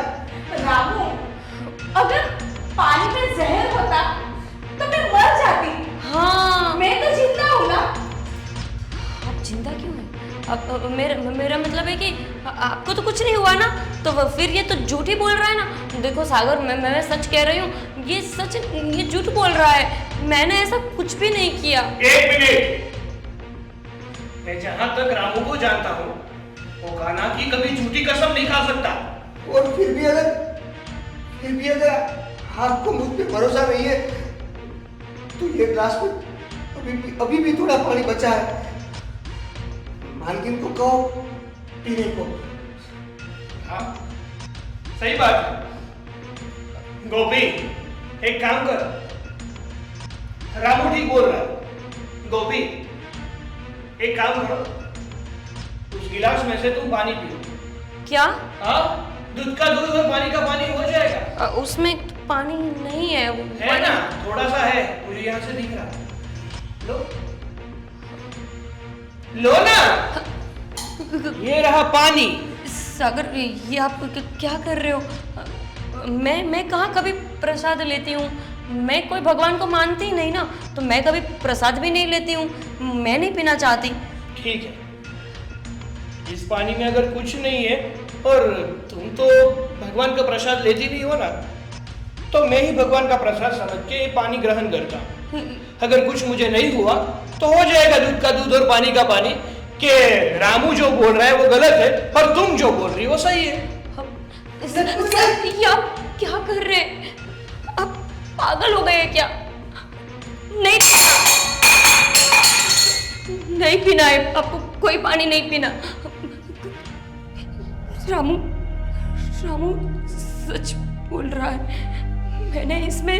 रामू, अगर पानी में जहर होता तो मैं मर जाती। हाँ, मैं तो जिंदा हूँ ना। आप जिंदा क्यों हैं? अब मेरा मतलब है कि आपको तो कुछ नहीं हुआ ना, तो फिर ये तो झूठ ही बोल रहा है ना। देखो सागर, मैं सच कह रही हूँ। ये झूठ बोल रहा है। मैंने ऐसा कुछ भी नहीं किया। एक मिनट, मैं जहां तक रामू को जानता हूँ, वो कान्हा की कभी झूठी कसम नहीं खा सकता। और फिर भी अगर आपको मुझ पे भरोसा नहीं है तो ये ग्लास में अभी भी थोड़ा पानी बचा है। मालकिन को कहो पीने को। हाँ, सही बात है। गोपी, एक काम कर, रामू ठीक बोल रहा है। गोपी, एक काम करो, उस गिलास में से तुम पानी पियो। क्या? हाँ, दूध का दूध और पानी का पानी हो जाएगा। उसमें पानी नहीं है। है ना, थोड़ा सा है, मुझे यहाँ से दिख रहा है। लो ना, ये रहा पानी। सागर, ये आप क्या कर रहे हो? मैं कहाँ कभी प्रसाद लेती हूँ? मैं कोई भगवान को मानती ही नहीं ना, तो मैं कभी प्रसाद भी नहीं लेती हूँ। मैं नहीं पीना चाहती। ठीक है, इस पानी में अगर कुछ नहीं है और तुम तो भगवान का प्रसाद लेती भी हो ना, तो मैं ही भगवान का प्रसाद समझ के ये पानी ग्रहण करता हूँ। अगर कुछ मुझे नहीं हुआ तो हो जाएगा दूध का दूध और पानी का पानी, कि रामू जो बोल रहा है वो गलत है और तुम जो बोल रही हो वो सही है। ये आप क्या कर रहे हैं? आप पागल हो गए हैं क्या? नहीं, नहीं पीना है आपको, कोई पानी नहीं पीना। रामू सच बोल रहा है। मैंने इसमें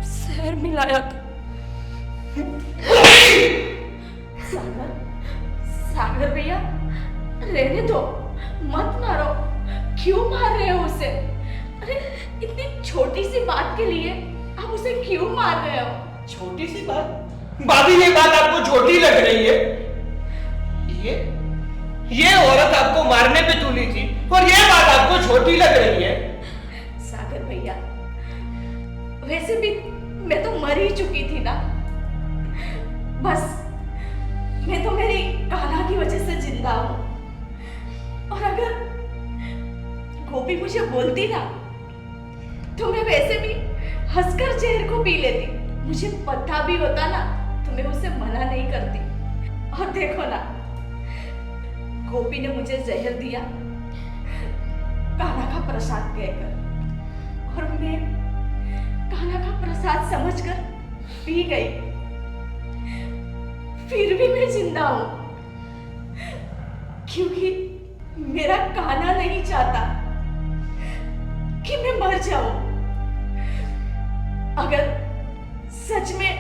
जहर मिलाया था। सागर भैया, रहने दो, मत मारो। क्यों मार रहे हो उसे? अरे इतनी छोटी सी बात के लिए आप उसे क्यों मार रहे हो? छोटी सी बात? भाभी, ये बात आपको छोटी लग रही है? ये औरत आपको मारने पे तुली थी और ये बात आपको छोटी लग रही है? सागर भैया, वैसे भी मैं तो मर ही चुकी थी ना। बस मैं तो मेरी कान्हा की वजह से जिंदा हूं। और अगर गोपी मुझे बोलती ना तो मैं वैसे भी हंसकर जहर को पी लेती। मुझे पता भी होता ना तो मैं उसे मना नहीं करती। और देखो ना, गोपी ने मुझे जहर दिया कान्हा का प्रसाद कहकर, और मैं कान्हा का प्रसाद समझकर पी गई। फिर भी मैं जिंदा हूं, क्योंकि मेरा कान्हा नहीं चाहता कि मैं मर जाऊं। अगर सच में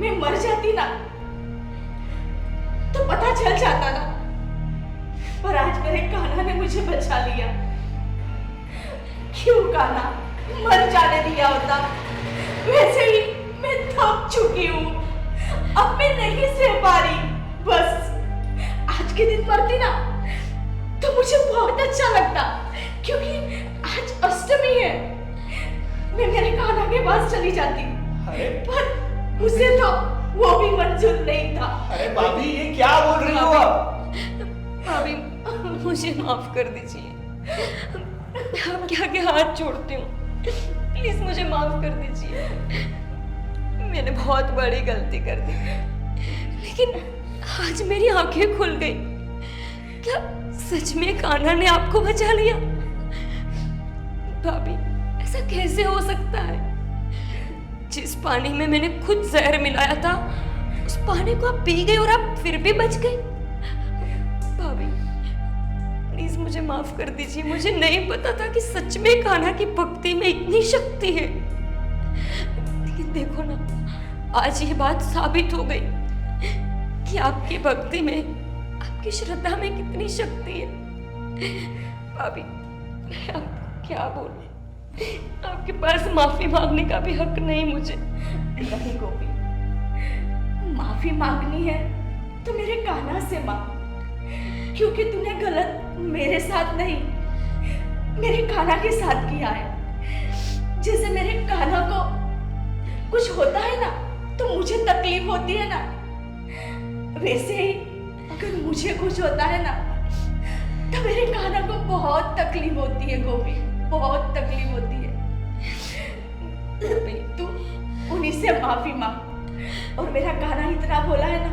मैं मर जाती ना तो पता चल जाता ना, पर आज मेरे कान्हा ने मुझे बचा लिया। क्यों कान्हा मर जाने दिया होता? वैसे ही मैं थक चुकी हूं, अब मैं नहीं सह पा रही। बस के दिन मरती ना तो मुझे बहुत अच्छा लगता, क्योंकि आज अष्टमी है। मैं मेरे कान्हा के पास चली जाती, अरे पर उसे तो वो भी मंजूर नहीं था। अरे भाभी, ये क्या बोल रही हो आप? भाभी मुझे माफ कर दीजिए, आपके आगे हाथ जोड़ती हूँ, प्लीज मुझे माफ कर दीजिए। मैंने बहुत बड़ी गलती कर दी, लेकिन आज मेरी आंखें खुल गई। क्या सच में कान्हा ने आपको बचा लिया? भाभी, ऐसा कैसे हो सकता है? जिस पानी में मैंने खुद जहर मिलाया था, उस पानी को आप पी गए और आप फिर भी बच गए। भाभी प्लीज मुझे माफ कर दीजिए, मुझे नहीं पता था कि सच में कान्हा की भक्ति में इतनी शक्ति है। लेकिन देखो ना, आज ये बात साबित हो गई कि आपकी भक्ति में, आपकी श्रद्धा में कितनी शक्ति है। भाभी मैं आपको क्या बोलूं, आपके पास माफी मांगने का भी हक नहीं मुझे। नहीं गोपी, माफी मांगनी है तो मेरे कान्हा से मांग, क्योंकि तूने गलत मेरे साथ नहीं, मेरे कान्हा के साथ किया है। जैसे मेरे कान्हा को कुछ होता है ना तो मुझे तकलीफ होती है ना, वैसे ही अगर मुझे कुछ होता है ना तो मेरे कान्हा को बहुत तकलीफ होती है गोपी, बहुत तकलीफ होती है। तू उन्हीं से माफी मांग, और मेरा कान्हा इतना बोला है ना,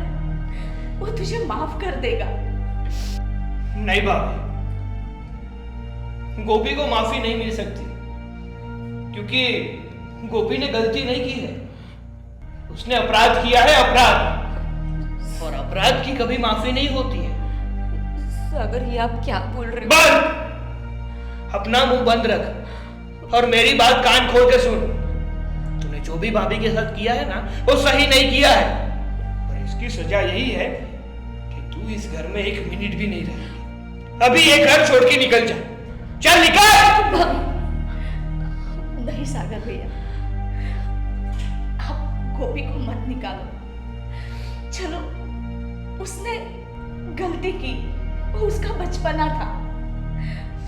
वो तुझे माफ कर देगा। नहीं भाभी, गोपी को माफी नहीं मिल सकती, क्योंकि गोपी ने गलती नहीं की है, उसने अपराध किया है, अपराध। और अपराध की कभी माफी नहीं होती है। सागर, ये आप क्या बोल रहे हो? बंद! अपना मुंह बंद रख और मेरी बात कान खोल के सुन। तूने जो भी भाभी के साथ किया है ना, वो सही नहीं किया है, और इसकी सजा यही है कि तू इस घर में एक मिनट भी नहीं रहेगी। अभी ये घर छोड़ के निकल जा, चल निकल। नहीं सागर भैया, आप गोपी को मत निकालो। चलो, उसने गलती की, वो उसका बचपना था।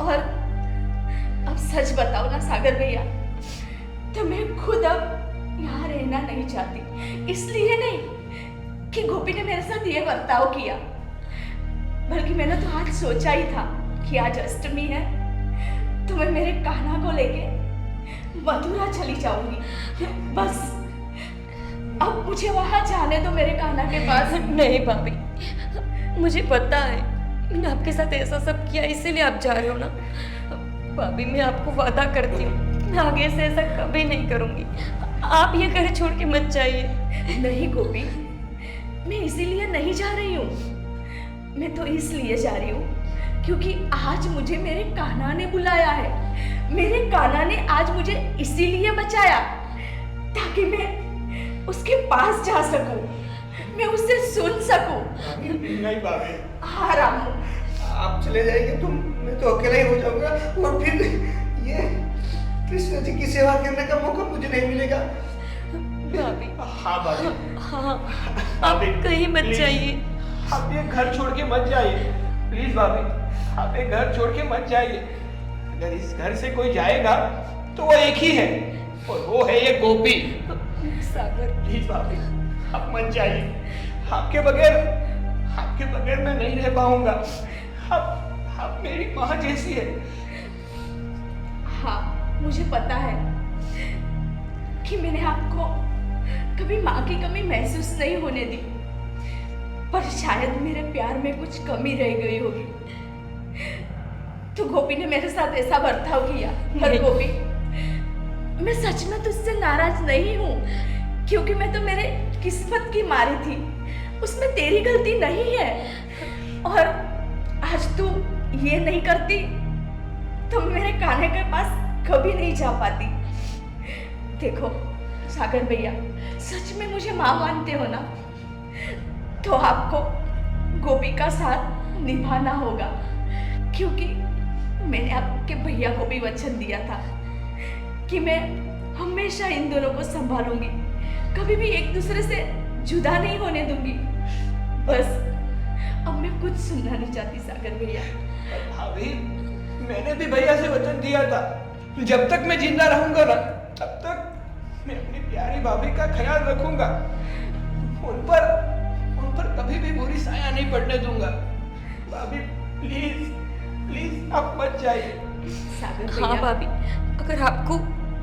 और अब सच बताओ ना सागर भैया, तो मैं खुद अब यहाँ रहना नहीं चाहती। इसलिए नहीं कि गोपी ने मेरे साथ ये बर्ताव किया, बल्कि मैंने तो आज सोचा ही था कि आज अष्टमी है तो मैं मेरे कान्हा को लेके मथुरा चली जाऊंगी। बस अब मुझे वहां जाने दो, मेरे कान्हा के पास। नहीं भाभी, मुझे पता है मैंने आपके साथ ऐसा सब किया, इसीलिए आप जा रहे हो ना। भाभी मैं आपको वादा करती हूँ, मैं आगे से ऐसा कभी नहीं करूंगी। आप ये घर छोड़ के मत जाइए। नहीं गोपी, मैं इसीलिए नहीं जा रही हूँ, मैं तो इसलिए जा रही हूँ क्योंकि आज मुझे मेरे कान्हा ने बुलाया है। मेरे कान्हा ने आज मुझे इसीलिए बचाया ताकि मैं उसके पास जा सकूं, मैं उससे सुन सकूं। नहीं भाभी, हाँ रामू, आप चले जाएंगे तो मैं तो अकेला ही हो जाऊंगा, और फिर ये कृष्ण जी की सेवा करने का मौका मुझे नहीं मिलेगा। भाभी, हाँ भाभी, हाँ, आप कहीं मत जाइए। आप ये घर छोड़ के मत जाइए, प्लीज भाभी, आप ये घर छोड़ के मत जाइए। अगर इस घर से कोई जाएगा तो वो एक ही है, और वो है ये गोपी। सागर, प्लीज भाभी, आप मत जाइए। आपके बगैर मैं नहीं रह पाऊंगा। आप मेरी माँ जैसी है। हाँ मुझे पता है कि मैंने आपको कभी माँ की कमी महसूस नहीं होने दी, पर शायद मेरे प्यार में कुछ कमी रह गई होगी, तो गोपी ने मेरे साथ ऐसा बर्ताव किया। पर गोपी, मैं सच में तुझसे नाराज नहीं हूँ, क्योंकि मैं तो मेरे किस्मत की मारी थी, उसमें तेरी गलती नहीं है। और आज तू ये नहीं करती तो मेरे कान्हे के पास कभी नहीं जा पाती। देखो सागर भैया, सच में मुझे माँ मानते हो ना, तो आपको गोपी का साथ निभाना होगा, क्योंकि मैंने आपके भैया को भी वचन दिया था कि मैं हमेशा इन दोनों को संभालूंगी, कभी भी एक दूसरे से जुदा नहीं होने दूंगी। बस अब मैं कुछ सुनना नहीं चाहती सागर भैया। भाभी, मैंने भी भैया से वचन दिया था, जब तक मैं जिंदा रहूंगा ना, तब तक मैं अपनी प्यारी भाभी का ख्याल रखूंगा। उन पर कभी भी बुरी साया नहीं पड़ने दूंगा। भाभी प्लीज प्लीज आप मत जाइए। सागर हाँ भैया, भाभी, अगर आपको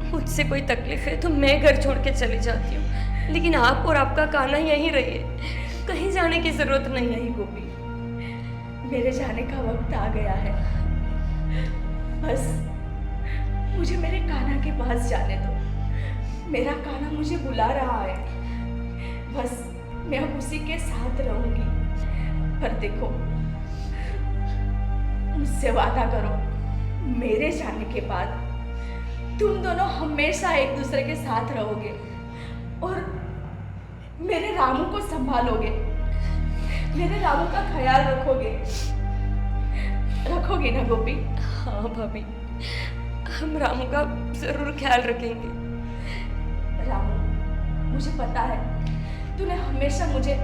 मुझसे कोई तकलीफ है तो मैं घर छोड़ के चली जाती हूँ, लेकिन आप और आपका कान्हा यहीं रहिए, कहीं जाने की जरूरत नहीं है। नहीं गोपी, मेरे जाने का वक्त आ गया है। बस मुझे मेरे कान्हा के पास जाने दो। मेरा कान्हा मुझे बुला रहा है, बस मैं अब उसी के साथ रहूंगी। पर देखो, मुझसे वादा करो, मेरे जाने के बाद तुम दोनों हमेशा एक दूसरे के साथ रहोगे और मेरे रामू को संभालोगे, मेरे रामू का ख्याल रखोगे ना गोपी? हाँ भाभी, हम रामू का जरूर ख्याल रखेंगे। रामू, मुझे पता है तूने हमेशा मुझे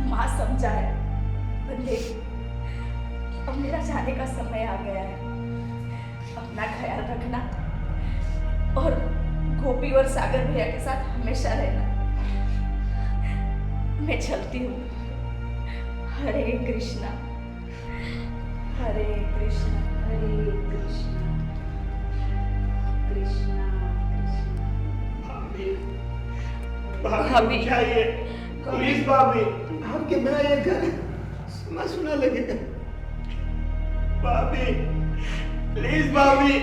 माँ समझा है, पर देख, अब मेरा जाने का समय आ गया है। अपना ख्याल रखना और गोपी और सागर भैया के साथ हमेशा रहना। मैं चलती हूँ। हरे कृष्णा हरे कृष्णा हरे कृष्णा कृष्णा कृष्णा। भाभी। चाहिए प्लीज भाभी, आपके बिना ये घर सुना सुना लगेगा। भाभी प्लीज भाभी।